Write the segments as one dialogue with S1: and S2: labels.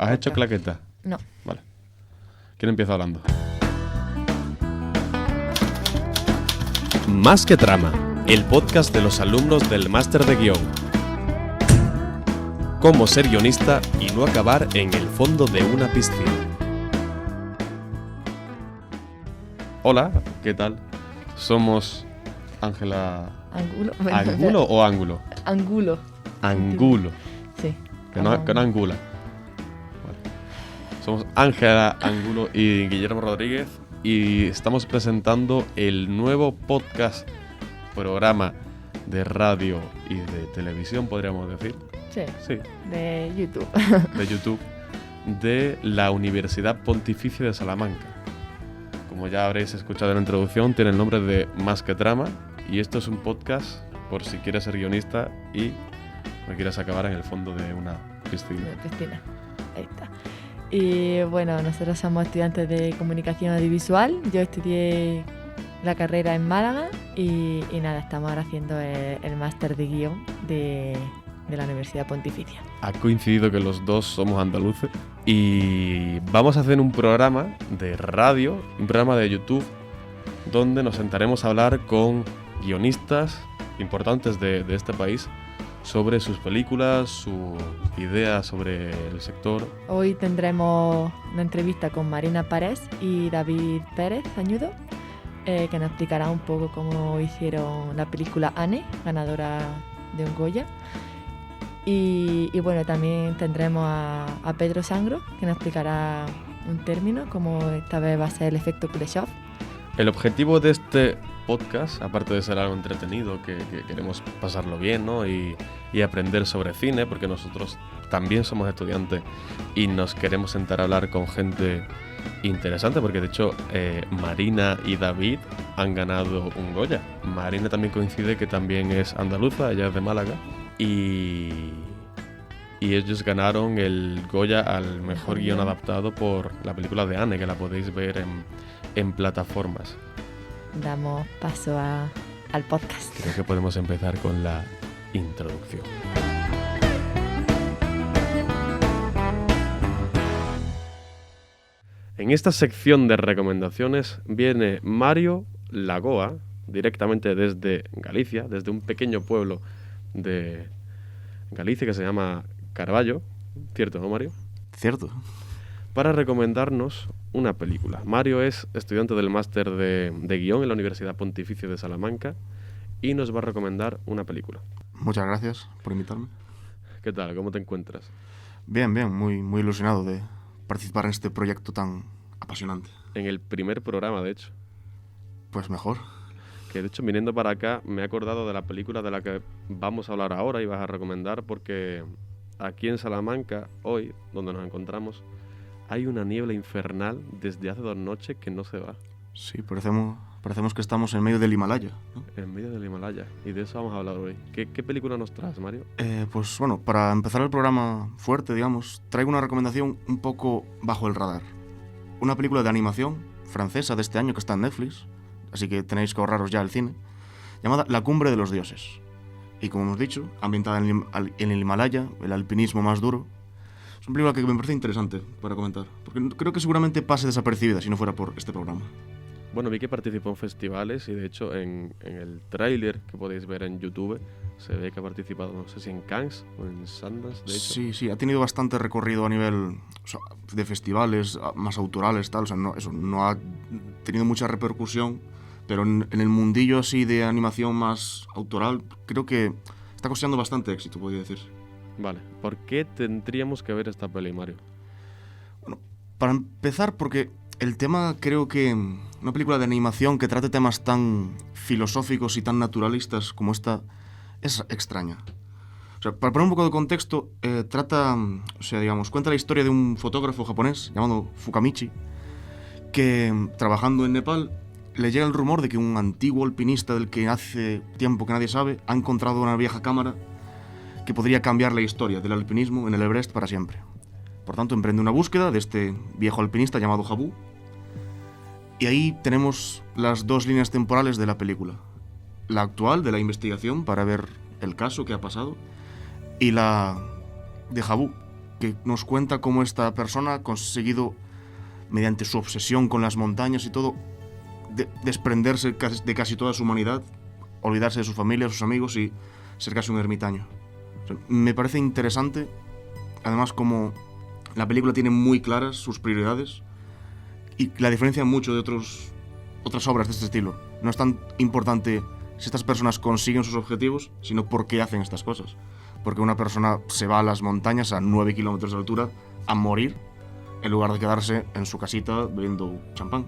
S1: ¿Has hecho claqueta?
S2: No.
S1: Vale. ¿Quién empieza hablando?
S3: Más que trama, el podcast de los alumnos del máster de guión. Cómo ser guionista y no acabar en el fondo de una piscina.
S1: Hola, ¿qué tal? Somos Ángela...
S2: Angulo.
S1: ¿Angulo o ángulo?
S2: Angulo.
S1: Angulo.
S2: Sí.
S1: Que no angula. Vale. Somos Ángela Angulo y Guillermo Rodríguez y estamos presentando el nuevo podcast, programa de radio y de televisión, podríamos decir.
S2: Sí.
S1: Sí,
S2: De YouTube.
S1: de YouTube, de la Universidad Pontificia de Salamanca. Como ya habréis escuchado en la introducción, tiene el nombre de Más que Trama y esto es un podcast por si quieres ser guionista y no quieres acabar en el fondo de una piscina.
S2: Cristina. Ahí está. Y bueno, nosotros somos estudiantes de comunicación audiovisual. Yo estudié la carrera en Málaga y nada, estamos ahora haciendo el máster de guión de la Universidad Pontificia.
S1: Ha coincidido que los dos somos andaluces y vamos a hacer un programa de radio, un programa de YouTube, donde nos sentaremos a hablar con guionistas importantes de este país sobre sus películas, su idea sobre el sector.
S2: Hoy tendremos una entrevista con Marina Párez y David Pérez Añudo, que nos explicará un poco cómo hicieron la película Anne, ganadora de un Goya. Y bueno, también tendremos a Pedro Sangro, que nos explicará un término, como esta vez va a ser el efecto Kuleshov.
S1: El objetivo de este podcast, aparte de ser algo entretenido, que queremos pasarlo bien, ¿no? y aprender sobre cine, porque nosotros también somos estudiantes y nos queremos sentar a hablar con gente interesante, porque de hecho Marina y David han ganado un Goya. Marina también coincide que también es andaluza, ella es de Málaga, y ellos ganaron el Goya al mejor guión adaptado por la película de Anne, que la podéis ver en plataformas.
S2: Damos paso al podcast.
S1: Creo que podemos empezar con la introducción. En esta sección de recomendaciones viene Mario Lagoa, directamente desde Galicia, desde un pequeño pueblo de Galicia que se llama Carballo, ¿cierto, no, Mario?
S4: Cierto.
S1: Para recomendarnos una película. Mario es estudiante del máster de guión en la Universidad Pontificia de Salamanca y nos va a recomendar una película.
S4: Muchas gracias por invitarme.
S1: ¿Qué tal? ¿Cómo te encuentras?
S4: Bien, muy ilusionado de participar en este proyecto tan apasionante.
S1: En el primer programa, de hecho.
S4: Pues mejor.
S1: Que de hecho, viniendo para acá, me he acordado de la película de la que vamos a hablar ahora y vas a recomendar, porque aquí en Salamanca, hoy, donde nos encontramos, hay una niebla infernal desde hace 2 noches que no se va.
S4: Sí, parecemos que estamos en medio del Himalaya, ¿no?
S1: En medio del Himalaya. Y de eso vamos a hablar hoy. ¿Qué película nos traes, Mario?
S4: Pues bueno, para empezar el programa fuerte, digamos, traigo una recomendación un poco bajo el radar. Una película de animación francesa de este año que está en Netflix, así que tenéis que ahorraros ya el cine, llamada La Cumbre de los Dioses. Y como hemos dicho, ambientada en el Himalaya, el alpinismo más duro. Es una película que me parece interesante para comentar, porque creo que seguramente pase desapercibida si no fuera por este programa.
S1: Bueno, vi que participó en festivales y de hecho en el tráiler que podéis ver en YouTube se ve que ha participado, no sé si en Cannes o en Sundance, de hecho.
S4: Sí, ha tenido bastante recorrido a nivel de festivales más autorales, tal, o sea, no ha tenido mucha repercusión, pero en el mundillo así de animación más autoral creo que está cosechando bastante éxito, podría decir.
S1: Vale, ¿por qué tendríamos que ver esta peli, Mario?
S4: Bueno, para empezar, porque el tema, creo que una película de animación que trate temas tan filosóficos y tan naturalistas como esta es extraña. O sea, para poner un poco de contexto, cuenta la historia de un fotógrafo japonés llamado Fukamichi, que trabajando en Nepal le llega el rumor de que un antiguo alpinista del que hace tiempo que nadie sabe ha encontrado una vieja cámara que podría cambiar la historia del alpinismo en el Everest para siempre. Por tanto, emprende una búsqueda de este viejo alpinista llamado Habu. Y ahí tenemos las 2 líneas temporales de la película. La actual, de la investigación para ver el caso que ha pasado, y la de Habu, que nos cuenta cómo esta persona ha conseguido, mediante su obsesión con las montañas y todo, desprenderse de casi toda su humanidad, olvidarse de su familia, de sus amigos y ser casi un ermitaño. O sea, me parece interesante, además, como la película tiene muy claras sus prioridades y la diferencia mucho de otras obras de este estilo. No es tan importante si estas personas consiguen sus objetivos, sino por qué hacen estas cosas. Porque una persona se va a las montañas a 9 kilómetros de altura a morir en lugar de quedarse en su casita bebiendo champán.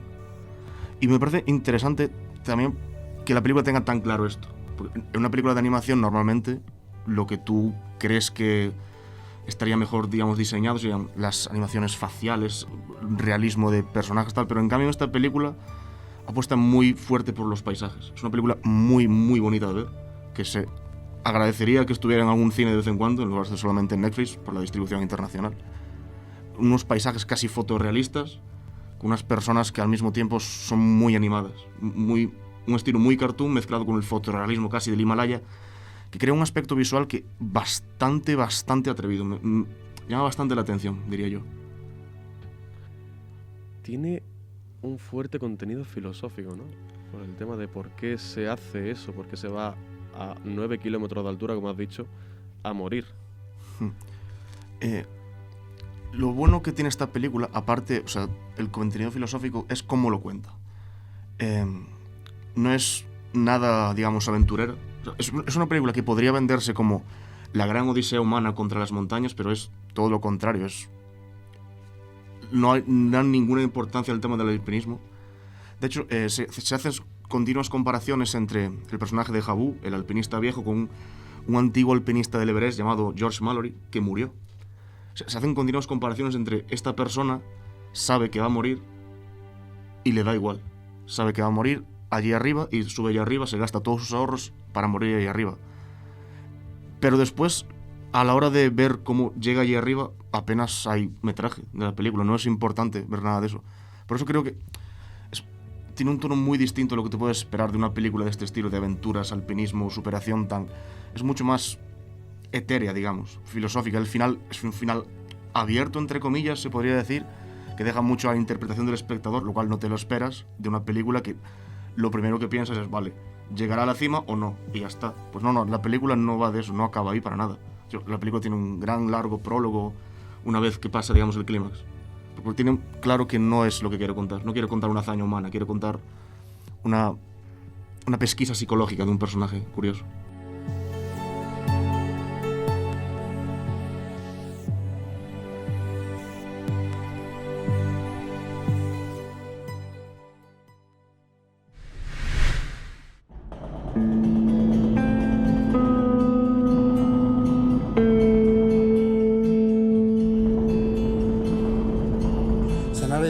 S4: Y me parece interesante también que la película tenga tan claro esto. Porque en una película de animación normalmente lo que tú crees que estaría mejor, digamos, diseñado serían las animaciones faciales, realismo de personajes, tal, pero en cambio esta película apuesta muy fuerte por los paisajes. Es una película muy, muy bonita de ver, que se agradecería que estuviera en algún cine de vez en cuando, en lugar de solamente en Netflix, por la distribución internacional. Unos paisajes casi fotorrealistas, con unas personas que al mismo tiempo son muy animadas. Un estilo muy cartoon mezclado con el fotorrealismo casi del Himalaya, que crea un aspecto visual que bastante atrevido. Me llama bastante la atención, diría yo.
S1: Tiene un fuerte contenido filosófico, ¿no? Por el tema de por qué se hace eso, por qué se va a 9 kilómetros de altura, como has dicho, a morir.
S4: Lo bueno que tiene esta película, aparte, o sea, el contenido filosófico, es cómo lo cuenta. No es nada, digamos, aventurera. O sea, es una película que podría venderse como la gran odisea humana contra las montañas, pero es todo lo contrario. No dan ninguna importancia al tema del alpinismo. De hecho, se hacen continuas comparaciones entre el personaje de Habu, el alpinista viejo, con un antiguo alpinista del Everest llamado George Mallory, que murió. Se hacen continuas comparaciones entre esta persona, sabe que va a morir y le da igual. Sabe que va a morir allí arriba y sube allí arriba, se gasta todos sus ahorros para morir allí arriba. Pero después, a la hora de ver cómo llega allí arriba, apenas hay metraje de la película. No es importante ver nada de eso. Por eso creo que tiene un tono muy distinto a lo que te puedes esperar de una película de este estilo, de aventuras, alpinismo, superación, es mucho más etérea, digamos, filosófica. El final es un final abierto, entre comillas, se podría decir, que deja mucho a la interpretación del espectador, lo cual no te lo esperas de una película que lo primero que piensas es, vale, ¿llegará a la cima o no? Y ya está. Pues no, la película no va de eso, no acaba ahí para nada. La película tiene un gran, largo prólogo una vez que pasa, digamos, el clímax. Porque tiene claro que no es lo que quiero contar. No quiero contar una hazaña humana, quiero contar una pesquisa psicológica de un personaje curioso.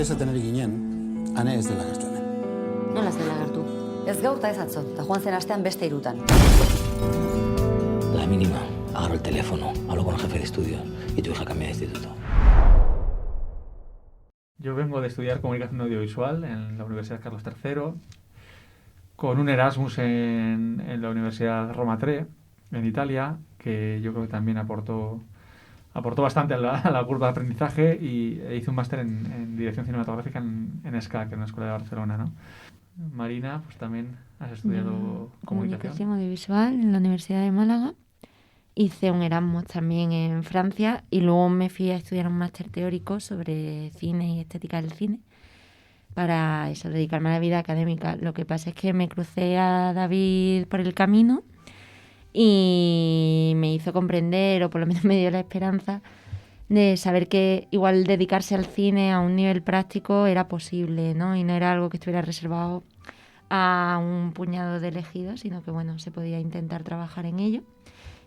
S5: Esaten ari ginen, Ane ez dela gertu hemen.
S6: Nola ez dela gertu? Ez gaur eta ez atzo, eta joan zen astean beste 3.
S7: La mínima, agarro el teléfono, hablo con el jefe de estudios y tu hija cambia de instituto.
S8: Yo vengo de estudiar comunicación audiovisual en la Universidad Carlos III, con un Erasmus en la Universidad Roma III, en Italia, que yo creo que también aportó bastante a la curva de aprendizaje, y hice un máster en dirección cinematográfica en SCAC, en la Escuela de Barcelona, ¿no? Marina, pues también has estudiado
S9: comunicación audiovisual en la Universidad de Málaga. Hice un Erasmus también en Francia y luego me fui a estudiar un máster teórico sobre cine y estética del cine para eso, dedicarme a la vida académica. Lo que pasa es que me crucé a David por el camino y me hizo comprender, o por lo menos me dio la esperanza de saber que igual dedicarse al cine a un nivel práctico era posible, ¿no? Y no era algo que estuviera reservado a un puñado de elegidos, sino que bueno, se podía intentar trabajar en ello.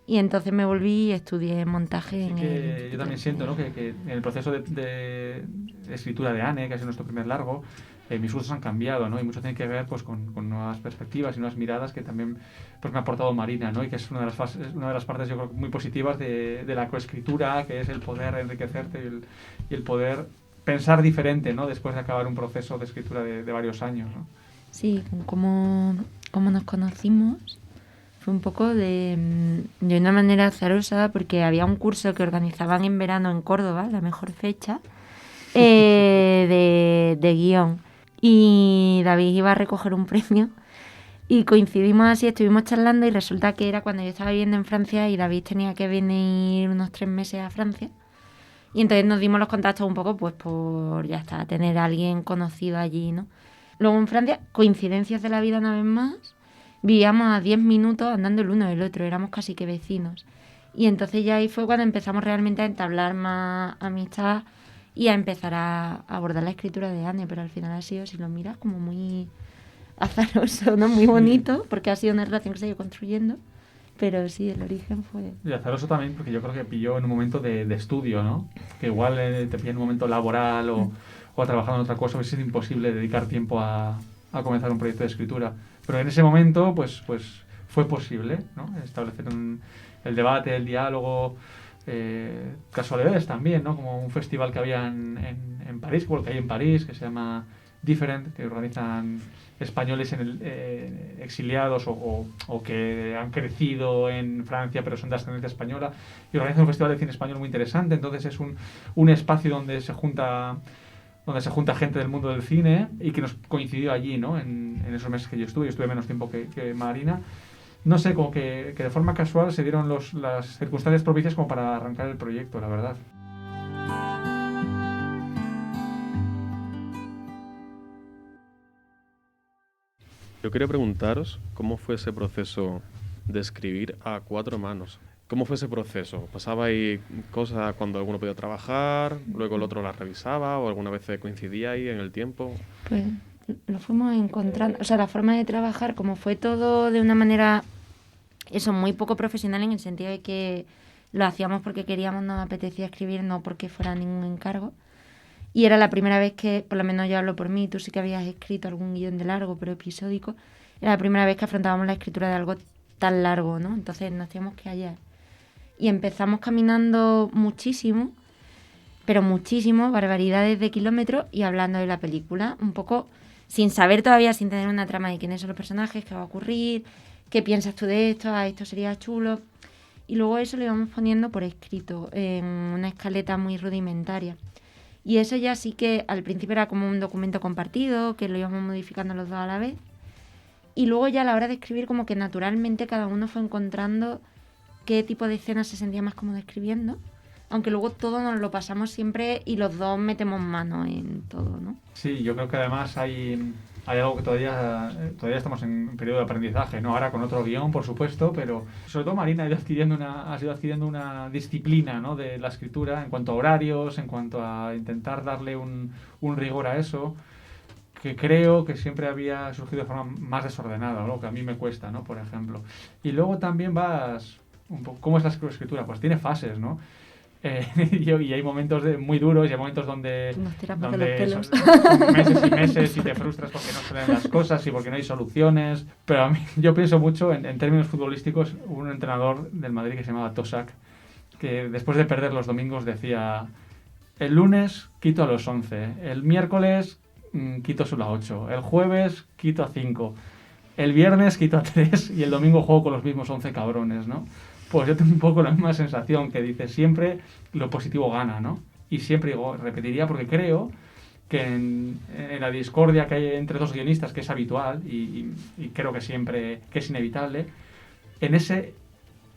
S9: Y entonces me volví y estudié montaje en el...
S8: Yo también siento, ¿no?, que en el proceso de escritura de Ane, que ha sido nuestro primer largo, mis gustos han cambiado, ¿no? Y mucho tiene que ver pues con nuevas perspectivas y nuevas miradas que también pues me ha aportado Marina, ¿no? Y que es una de las partes, yo creo, muy positivas de la coescritura, que es el poder enriquecerte y el poder pensar diferente, ¿no?, después de acabar un proceso de escritura de varios años, ¿no?
S9: Sí, como nos conocimos Fue un poco de una manera azarosa, porque había un curso que organizaban en verano en Córdoba, la mejor fecha, de guión. Y David iba a recoger un premio y coincidimos así, estuvimos charlando y resulta que era cuando yo estaba viviendo en Francia y David tenía que venir unos 3 meses a Francia. Y entonces nos dimos los contactos un poco pues por, ya está, tener a alguien conocido allí, ¿no? Luego en Francia, coincidencias de la vida una vez más, vivíamos a 10 minutos andando el uno del otro, éramos casi que vecinos. Y entonces ya ahí fue cuando empezamos realmente a entablar más amistad y a empezar a abordar la escritura de Anne, pero al final ha sido, si lo miras, como muy azaroso, ¿no? Muy bonito, porque ha sido una relación que se ha ido construyendo, pero sí, el origen fue...
S8: Y azaroso también porque yo creo que pilló en un momento de estudio, ¿no? Que igual te pilló en un momento laboral o trabajando en otra cosa, hubiese sido imposible dedicar tiempo a comenzar un proyecto de escritura. Pero en ese momento, pues fue posible, ¿no? Establecer el debate, el diálogo, casualidades también, ¿no? Como un festival que había en París, que hay en París, que se llama Different, que organizan españoles exiliados o que han crecido en Francia pero son de ascendencia española, y organizan un festival de cine español muy interesante. Entonces es un espacio donde se junta gente del mundo del cine y que nos coincidió allí, ¿no? En esos meses que yo estuve menos tiempo que Marina. No sé, como que de forma casual se dieron las circunstancias propicias como para arrancar el proyecto, la verdad.
S1: Yo quería preguntaros cómo fue ese proceso de escribir a 4 manos. ¿Cómo fue ese proceso? ¿Pasaba ahí cosas cuando alguno podía trabajar, luego el otro las revisaba o alguna vez coincidía ahí en el tiempo?
S9: Pues lo fuimos encontrando, o sea, la forma de trabajar, como fue todo de una manera, eso, muy poco profesional, en el sentido de que lo hacíamos porque queríamos, nos apetecía escribir, no porque fuera ningún encargo. Y era la primera vez que, por lo menos yo hablo por mí, tú sí que habías escrito algún guión de largo, pero episódico, era la primera vez que afrontábamos la escritura de algo tan largo, ¿no? Entonces nos teníamos que hallar. Y empezamos caminando muchísimo, pero muchísimo, barbaridades de kilómetros, y hablando de la película, un poco sin saber todavía, sin tener una trama de quiénes son los personajes, qué va a ocurrir, qué piensas tú de esto, esto sería chulo. Y luego eso lo íbamos poniendo por escrito, en una escaleta muy rudimentaria. Y eso ya sí que al principio era como un documento compartido, que lo íbamos modificando los dos a la vez. Y luego ya a la hora de escribir, como que naturalmente cada uno fue encontrando qué tipo de escenas se sentía más cómodo escribiendo. Aunque luego todo nos lo pasamos siempre y los dos metemos mano en todo, ¿no?
S8: Sí, yo creo que además hay algo que todavía estamos en un periodo de aprendizaje, ¿no? Ahora con otro guión, por supuesto, pero sobre todo Marina ha ido adquiriendo una disciplina, ¿no? De la escritura en cuanto a horarios, en cuanto a intentar darle un rigor a eso, que creo que siempre había surgido de forma más desordenada, ¿no? Que a mí me cuesta, ¿no? Por ejemplo. Y luego también vas un poco, ¿cómo es la escritura? Pues tiene fases, ¿no? Y hay momentos muy duros y hay momentos donde
S9: nos tiramos de los pelos.
S8: Son meses y meses y te frustras porque no salen las cosas y porque no hay soluciones. Pero a mí, yo pienso mucho en términos futbolísticos. Hubo un entrenador del Madrid que se llamaba Tosak, que después de perder los domingos decía: el lunes quito a los 11, el miércoles quito solo a 8, el jueves quito a 5, el viernes quito a 3 y el domingo juego con los mismos 11 cabrones, ¿no? Pues yo tengo un poco la misma sensación, que dice siempre lo positivo gana, ¿no? Y siempre repetiría, porque creo que en la discordia que hay entre dos guionistas, que es habitual y creo que siempre que es inevitable, en ese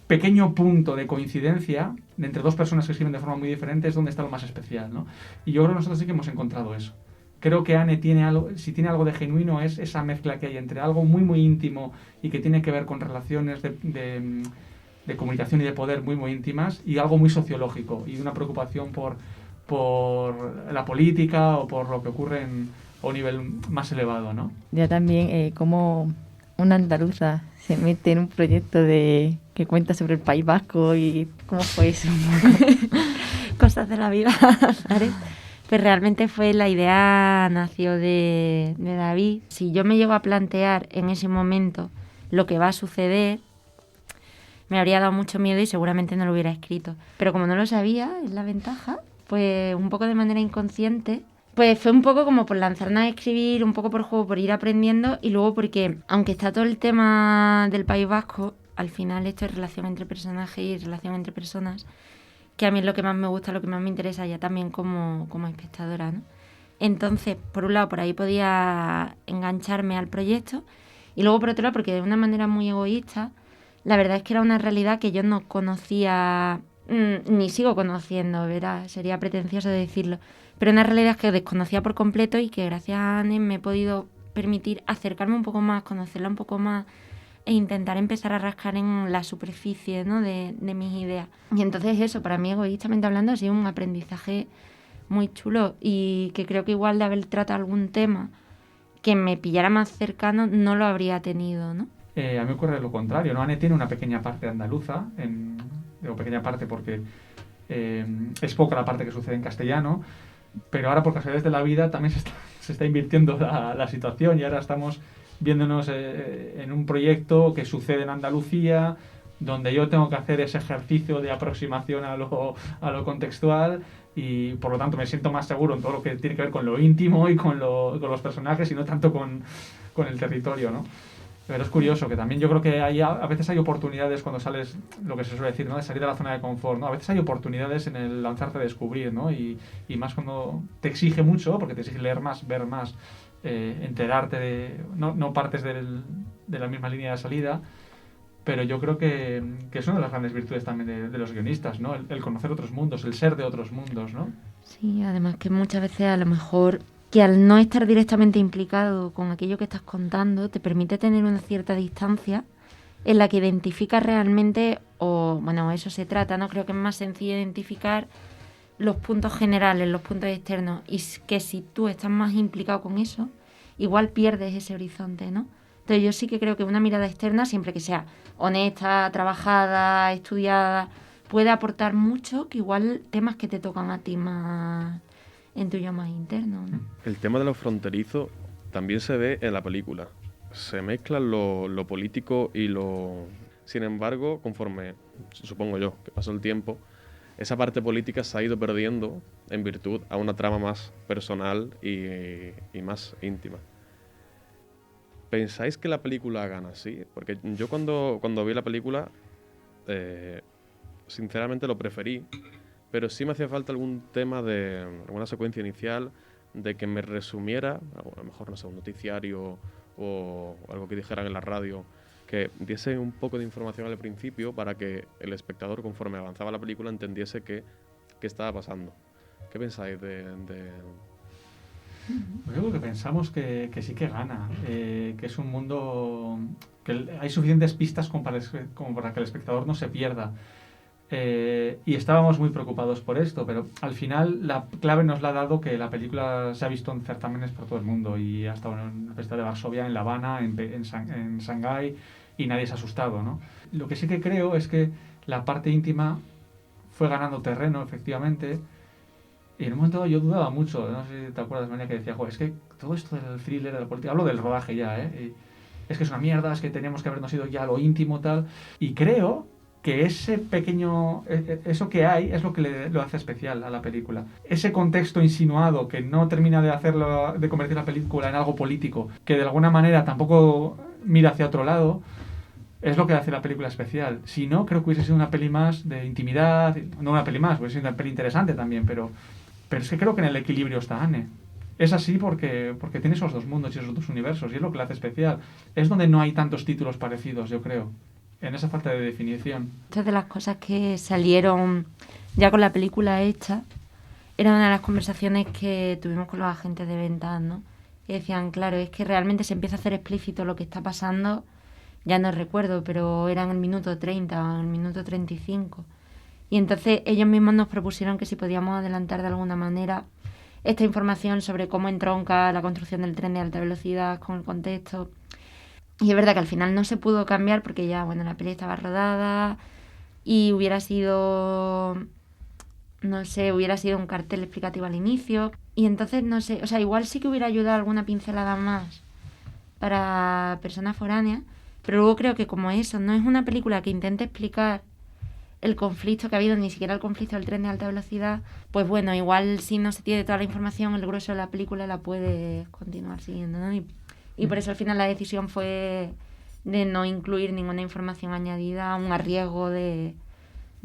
S8: pequeño punto de coincidencia de entre dos personas que escriben de forma muy diferente es donde está lo más especial, ¿no? Y yo creo que nosotros sí que hemos encontrado eso. Creo que Anne tiene algo, si tiene algo de genuino, es esa mezcla que hay entre algo muy muy íntimo y que tiene que ver con relaciones de comunicación y de poder muy muy íntimas, y algo muy sociológico y una preocupación por la política o por lo que ocurre a un nivel más elevado, ¿no?
S2: Ya también como una andaluza se mete en un proyecto que cuenta sobre el País Vasco, y cómo fue eso.
S9: Cosas de la vida, ¿sabes? Pues realmente la idea nació de David. Si yo me llego a plantear en ese momento lo que va a suceder, me habría dado mucho miedo y seguramente no lo hubiera escrito. Pero como no lo sabía, es la ventaja, pues un poco de manera inconsciente, pues fue un poco como por lanzarnos a escribir, un poco por juego, por ir aprendiendo, y luego porque, aunque está todo el tema del País Vasco, al final esto es relación entre personajes y relación entre personas, que a mí es lo que más me gusta, lo que más me interesa ya también como espectadora, ¿no? Entonces, por un lado, por ahí podía engancharme al proyecto, y luego por otro lado, porque de una manera muy egoísta, la verdad es que era una realidad que yo no conocía, ni sigo conociendo, ¿verdad? Sería pretencioso decirlo, pero una realidad que desconocía por completo y que gracias a Anne me he podido permitir acercarme un poco más, conocerla un poco más e intentar empezar a rascar en la superficie, ¿no? de mis ideas. Y entonces eso, para mí, egoístamente hablando, ha sido un aprendizaje muy chulo y que creo que igual de haber tratado algún tema que me pillara más cercano no lo habría tenido, ¿no?
S8: A mí me ocurre lo contrario, ¿no? Anne tiene una pequeña parte andaluza, digo pequeña parte porque es poca la parte que sucede en castellano, pero ahora por casualidades de la vida también se está invirtiendo la situación y ahora estamos viéndonos en un proyecto que sucede en Andalucía, donde yo tengo que hacer ese ejercicio de aproximación a lo contextual y por lo tanto me siento más seguro en todo lo que tiene que ver con lo íntimo y con los personajes y no tanto con el territorio, ¿no? Pero es curioso que también yo creo que a veces hay oportunidades cuando sales, lo que se suele decir, ¿no? De salir de la zona de confort, ¿no? A veces hay oportunidades en el lanzarte a descubrir, ¿no? Y más cuando te exige mucho, porque te exige leer más, ver más, enterarte no partes de la misma línea de salida, pero yo creo que es una de las grandes virtudes también de los guionistas, ¿no? El conocer otros mundos, el ser de otros mundos, ¿no?
S9: Sí, además que muchas veces a lo mejor que al no estar directamente implicado con aquello que estás contando te permite tener una cierta distancia en la que identificas realmente, o bueno, eso se trata, ¿no? Creo que es más sencillo identificar los puntos generales, los puntos externos, y que si tú estás más implicado con eso, igual pierdes ese horizonte, ¿no? Entonces yo sí que creo que una mirada externa, siempre que sea honesta, trabajada, estudiada, puede aportar mucho, que igual temas que te tocan a ti más en tu yo más interno, ¿no?
S1: El tema de lo fronterizo también se ve en la película. Se mezclan lo político y lo... Sin embargo, conforme, supongo yo, que pasó el tiempo, esa parte política se ha ido perdiendo en virtud a una trama más personal y más íntima. ¿Pensáis que la película gana así? Porque yo cuando vi la película, sinceramente lo preferí, pero sí me hacía falta algún tema de alguna secuencia inicial de que me resumiera, a lo mejor, no sé, un noticiario o algo que dijeran en la radio, que diese un poco de información al principio para que el espectador, conforme avanzaba la película, entendiese qué estaba pasando. ¿Qué pensáis de...?
S8: Yo creo que pensamos que sí que gana, que es un mundo que hay suficientes pistas como para que el espectador no se pierda. Y estábamos muy preocupados por esto, pero al final la clave nos la ha dado que la película se ha visto en certámenes por todo el mundo y ha estado en el Festival de Varsovia, en La Habana, en Shanghái, y nadie se ha asustado, ¿no? Lo que sí que creo es que la parte íntima fue ganando terreno, efectivamente, y en un momento yo dudaba mucho, no sé si te acuerdas, María, que decía, joder, es que todo esto del thriller, de la política, hablo del rodaje ya, y es que es una mierda, es que teníamos que habernos ido ya a lo íntimo, tal, y creo que ese pequeño, eso que hay es lo que lo hace especial a la película. Ese contexto insinuado que no termina de convertir la película en algo político, que de alguna manera tampoco mira hacia otro lado, es lo que hace la película especial. Si no, creo que hubiese sido una peli más de intimidad, no una peli más, hubiese sido una peli interesante también, pero es que creo que en el equilibrio está Anne. Es así porque tiene esos dos mundos y esos dos universos, y es lo que la hace especial. Es donde no hay tantos títulos parecidos, yo creo, en esa falta de definición.
S9: Muchas de las cosas que salieron ya con la película hecha era una de las conversaciones que tuvimos con los agentes de ventas, ¿no? Que decían, claro, es que realmente se empieza a hacer explícito lo que está pasando, ya no recuerdo, pero era en el minuto 30 o en el minuto 35. Y entonces ellos mismos nos propusieron que si podíamos adelantar de alguna manera esta información sobre cómo entronca la construcción del tren de alta velocidad con el contexto. Y es verdad que al final no se pudo cambiar porque ya, bueno, la peli estaba rodada y hubiera sido, no sé, hubiera sido un cartel explicativo al inicio. Y entonces, no sé, o sea, igual sí que hubiera ayudado alguna pincelada más para personas foráneas, pero luego creo que como eso, no es una película que intente explicar el conflicto que ha habido, ni siquiera el conflicto del tren de alta velocidad, pues bueno, igual si no se tiene toda la información, el grueso de la película la puedes continuar siguiendo, ¿no? Y por eso al final la decisión fue de no incluir ninguna información añadida a un riesgo de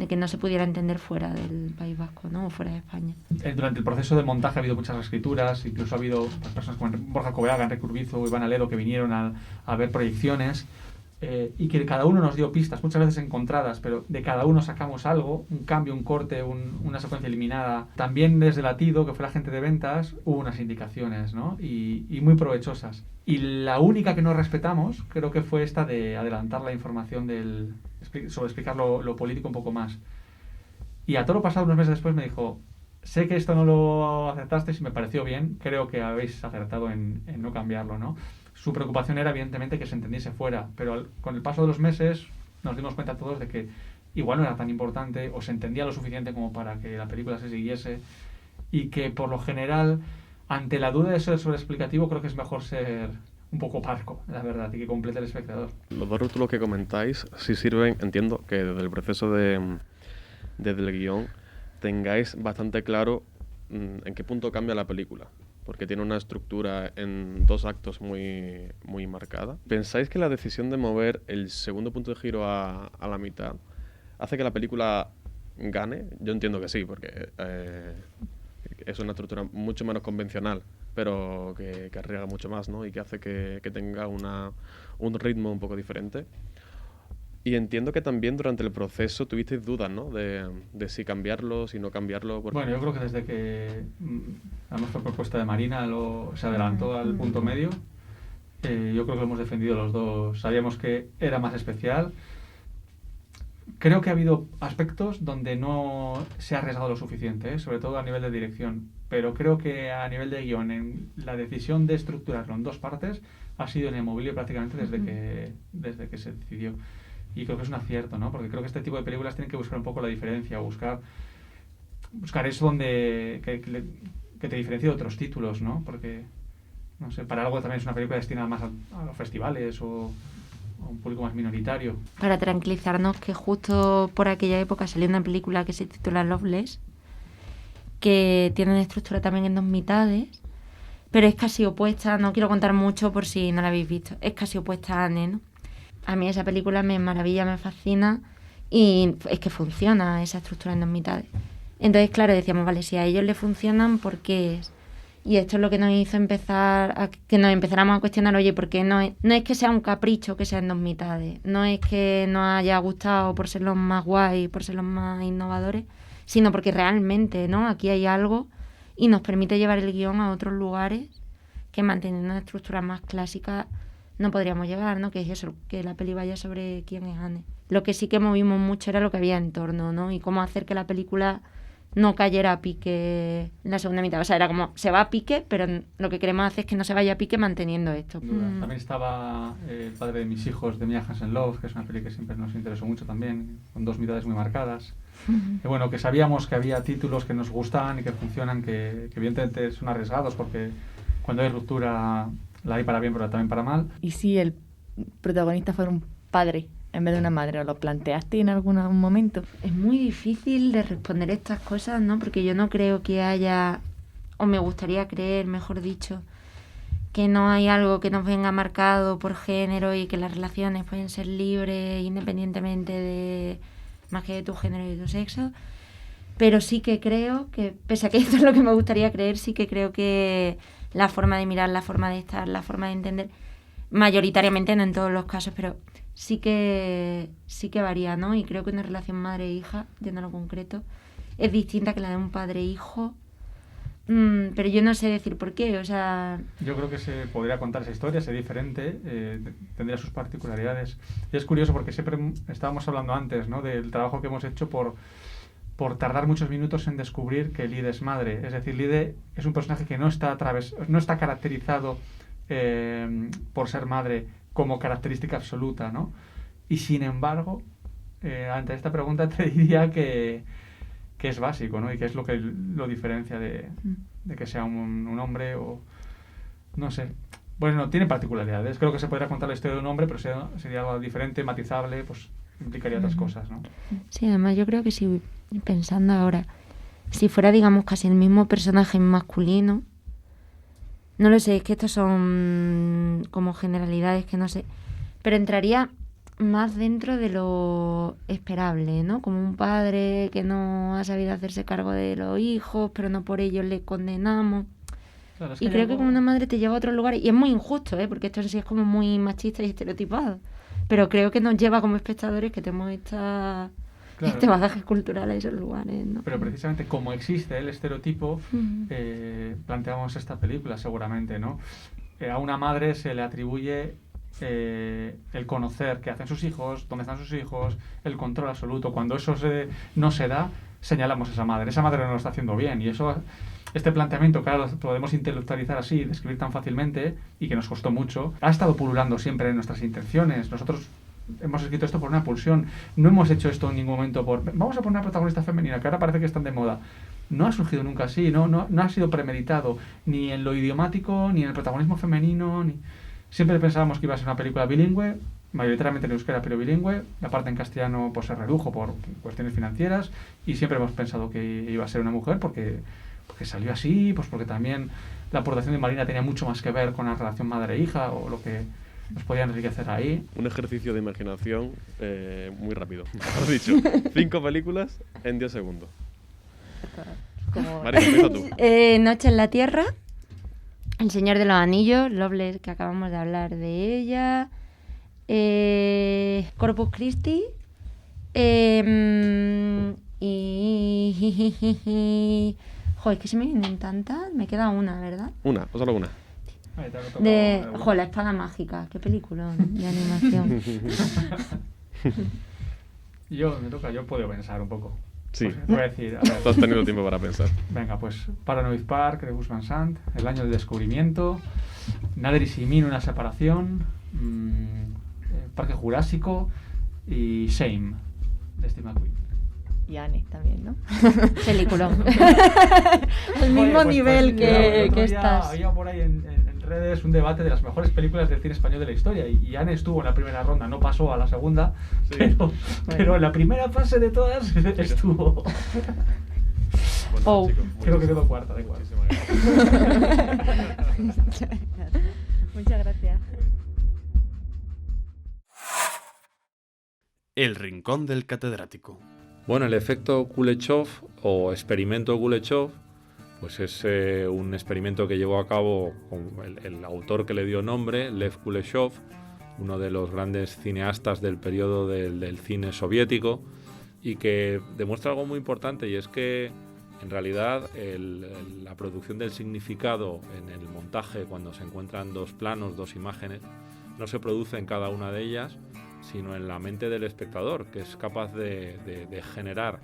S9: que no se pudiera entender fuera del País Vasco, ¿no? O fuera de España.
S8: Durante el proceso de montaje ha habido muchas reescrituras, incluso ha habido personas como Borja Coveaga, Enrique Urbizu, Iván Aledo que vinieron a ver proyecciones y que cada uno nos dio pistas, muchas veces encontradas, pero de cada uno sacamos algo, un cambio, un corte, una secuencia eliminada. También desde Latido, que fue la gente de ventas, hubo unas indicaciones, ¿no? Y muy provechosas. Y la única que no respetamos creo que fue esta de adelantar la información sobre explicar lo político un poco más. Y a todo lo pasado, unos meses después, me dijo: sé que esto no lo acertasteis y me pareció bien, creo que habéis acertado en no cambiarlo, ¿no? Su preocupación era, evidentemente, que se entendiese fuera, pero con el paso de los meses nos dimos cuenta todos de que igual no era tan importante o se entendía lo suficiente como para que la película se siguiese, y que, por lo general, ante la duda de ser sobreexplicativo, creo que es mejor ser un poco parco, la verdad, y que complete el espectador.
S1: Los dos rótulos que comentáis sí sirven, entiendo, que desde el proceso desde el guión tengáis bastante claro en qué punto cambia la película, porque tiene una estructura en 2 actos muy, muy marcada. ¿Pensáis que la decisión de mover el segundo punto de giro a la mitad hace que la película gane? Yo entiendo que sí, porque es una estructura mucho menos convencional, pero que arriesga mucho más, ¿no? Y que hace que tenga un ritmo un poco diferente. Y entiendo que también durante el proceso tuvisteis dudas, ¿no? De si cambiarlo, si no cambiarlo.
S8: Bueno, yo creo que desde que además fue propuesta de Marina, se adelantó al punto medio. Yo creo que lo hemos defendido los dos. Sabíamos que era más especial. Creo que ha habido aspectos donde no se ha arriesgado lo suficiente, sobre todo a nivel de dirección. Pero creo que a nivel de guión, en la decisión de estructurarlo en 2 partes ha sido inamovible prácticamente desde que se decidió. Y creo que es un acierto, ¿no? Porque creo que este tipo de películas tienen que buscar un poco la diferencia, buscar eso donde que te diferencie de otros títulos, ¿no? Porque, no sé, para algo también es una película destinada más a los festivales o a un público más minoritario.
S9: Para tranquilizarnos, que justo por aquella época salió una película que se titula Loveless, que tiene una estructura también en 2 mitades, pero es casi opuesta, no quiero contar mucho por si no la habéis visto, es casi opuesta a Anne, ¿no? A mí esa película me maravilla, me fascina, y es que funciona esa estructura en 2 mitades. Entonces, claro, decíamos, vale, si a ellos les funcionan, ¿por qué es? Y esto es lo que nos hizo que nos empezáramos a cuestionar, oye, porque no es que sea un capricho que sea en 2 mitades, no es que nos haya gustado por ser los más guay, por ser los más innovadores, sino porque realmente, ¿no? Aquí hay algo y nos permite llevar el guión a otros lugares que, manteniendo una estructura más clásica, no podríamos llevar, ¿no? Que es eso, que la peli vaya sobre quién es Anne. Lo que sí que movimos mucho era lo que había en torno, ¿no? Y cómo hacer que la película no cayera a pique en la segunda mitad. O sea, era como, se va a pique, pero lo que queremos hacer es que no se vaya a pique manteniendo esto.
S8: También estaba El padre de mis hijos, de Mia Hansen-Løve, que es una peli que siempre nos interesó mucho también, con 2 mitades muy marcadas. Y bueno, que sabíamos que había títulos que nos gustaban y que funcionan, que evidentemente son arriesgados, porque cuando hay ruptura la hay para bien, pero también para mal.
S2: ¿Y si el protagonista fuera un padre en vez de una madre? ¿O lo planteaste en algún momento?
S9: Es muy difícil de responder estas cosas, ¿no? Porque yo no creo que haya, o me gustaría creer, mejor dicho, que no hay algo que nos venga marcado por género y que las relaciones pueden ser libres independientemente de más que de tu género y de tu sexo. Pero sí que creo que, pese a que esto es lo que me gustaría creer, sí que creo que la forma de mirar, la forma de estar, la forma de entender, mayoritariamente, no en todos los casos, pero sí que varía, ¿no? Y creo que una relación madre-hija, yendo a lo concreto, es distinta que la de un padre-hijo. Pero yo no sé decir por qué, o sea...
S8: Yo creo que se podría contar esa historia, sería diferente, tendría sus particularidades. Y es curioso porque siempre estábamos hablando antes, ¿no? Del trabajo que hemos hecho por tardar muchos minutos en descubrir que Lide es madre. Es decir, Lide es un personaje que no está caracterizado por ser madre como característica absoluta, ¿no? Y sin embargo, ante esta pregunta te diría que es básico, ¿no? Y que es lo que lo diferencia de que sea un hombre o... no sé. Bueno, tiene particularidades. Creo que se podría contar la historia de un hombre, pero sería algo diferente, matizable, pues implicaría otras cosas, ¿no?
S9: Sí, además yo creo que si, pensando ahora, si fuera, digamos, casi el mismo personaje masculino, no lo sé, es que estos son como generalidades que no sé, pero entraría más dentro de lo esperable, ¿no? Como un padre que no ha sabido hacerse cargo de los hijos, pero no por ello le condenamos.
S8: Claro, es
S9: Y creo que como una madre te lleva a otros lugares, y es muy injusto, porque esto sí es como muy machista y estereotipado, pero creo que nos lleva como espectadores que tenemos este bagaje cultural a esos lugares, ¿no?
S8: Pero precisamente como existe el estereotipo, planteamos esta película seguramente, ¿no? A una madre se le atribuye el conocer qué hacen sus hijos, dónde están sus hijos, el control absoluto. Cuando eso no se da, señalamos a esa madre no lo está haciendo bien, y eso... Este planteamiento, claro, lo podemos intelectualizar así, describir tan fácilmente, y que nos costó mucho, ha estado pululando siempre en nuestras intenciones. Nosotros hemos escrito esto por una pulsión. No hemos hecho esto en ningún momento por... Vamos a poner una protagonista femenina, que ahora parece que están de moda. No ha surgido nunca así, no ha sido premeditado, ni en lo idiomático, ni en el protagonismo femenino. Siempre pensábamos que iba a ser una película bilingüe, mayoritariamente en euskera, pero bilingüe. La parte en castellano pues se redujo por cuestiones financieras, y siempre hemos pensado que iba a ser una mujer porque salió así, pues porque también la aportación de Marina tenía mucho más que ver con la relación madre-hija o lo que nos podía enriquecer ahí.
S1: Un ejercicio de imaginación muy rápido. Has dicho 5 películas en 10 segundos. Marina, empieza tú.
S9: Noche en la Tierra, El Señor de los Anillos, Loveless, que acabamos de hablar de ella, Corpus Christi, y... Joder, es que se me vienen tantas. Me queda una, ¿verdad?
S1: Una, o solo una.
S9: La espada mágica. Qué película de animación.
S8: Yo puedo pensar un poco.
S1: Sí.
S8: Pues, voy a decir, a ver.
S1: Tú has tenido tiempo para pensar.
S8: Venga, pues Paranoid Park de Gus Van Sant, El año del descubrimiento, Nader y Simin, una separación, Parque Jurásico y Shame de Steve McQueen.
S2: Y Anne también, ¿no?
S9: Peliculón. Al mismo nivel que estás.
S8: Había por ahí en redes un debate de las mejores películas del cine español de la historia, y Anne estuvo en la primera ronda, no pasó a la segunda, sí. pero en la primera fase de todas estuvo.
S1: Bueno,
S8: creo que quedó cuarta, da igual.
S2: Muchas gracias.
S3: El rincón del catedrático.
S10: Bueno, el efecto Kuleshov o experimento Kuleshov, pues es un experimento que llevó a cabo con el autor que le dio nombre, Lev Kuleshov, uno de los grandes cineastas del periodo del cine soviético, y que demuestra algo muy importante, y es que en realidad la producción del significado en el montaje, cuando se encuentran dos planos, dos imágenes, no se produce en cada una de ellas, sino en la mente del espectador, que es capaz de generar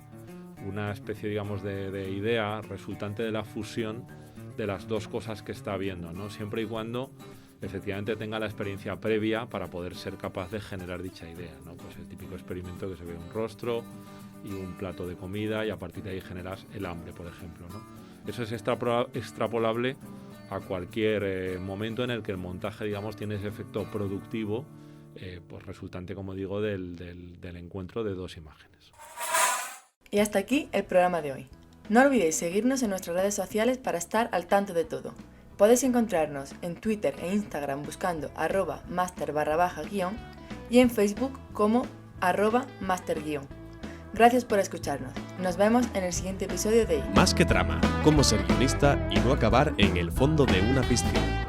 S10: una especie, digamos, de idea resultante de la fusión de las dos cosas que está viendo, ¿no? Siempre y cuando efectivamente tenga la experiencia previa para poder ser capaz de generar dicha idea, ¿no? Pues el típico experimento que se ve un rostro y un plato de comida, y a partir de ahí generas el hambre, por ejemplo, ¿no? Eso es extrapolable a cualquier momento en el que el montaje, digamos, tiene ese efecto productivo, pues resultante, como digo, del encuentro de dos imágenes.
S2: Y hasta aquí el programa de hoy. No olvidéis seguirnos en nuestras redes sociales para estar al tanto de todo. Podéis encontrarnos en Twitter e Instagram buscando @master_guión y en Facebook como @master_. Gracias por escucharnos. Nos vemos en el siguiente episodio de
S3: Más que trama, cómo ser guionista y no acabar en el fondo de una piscina.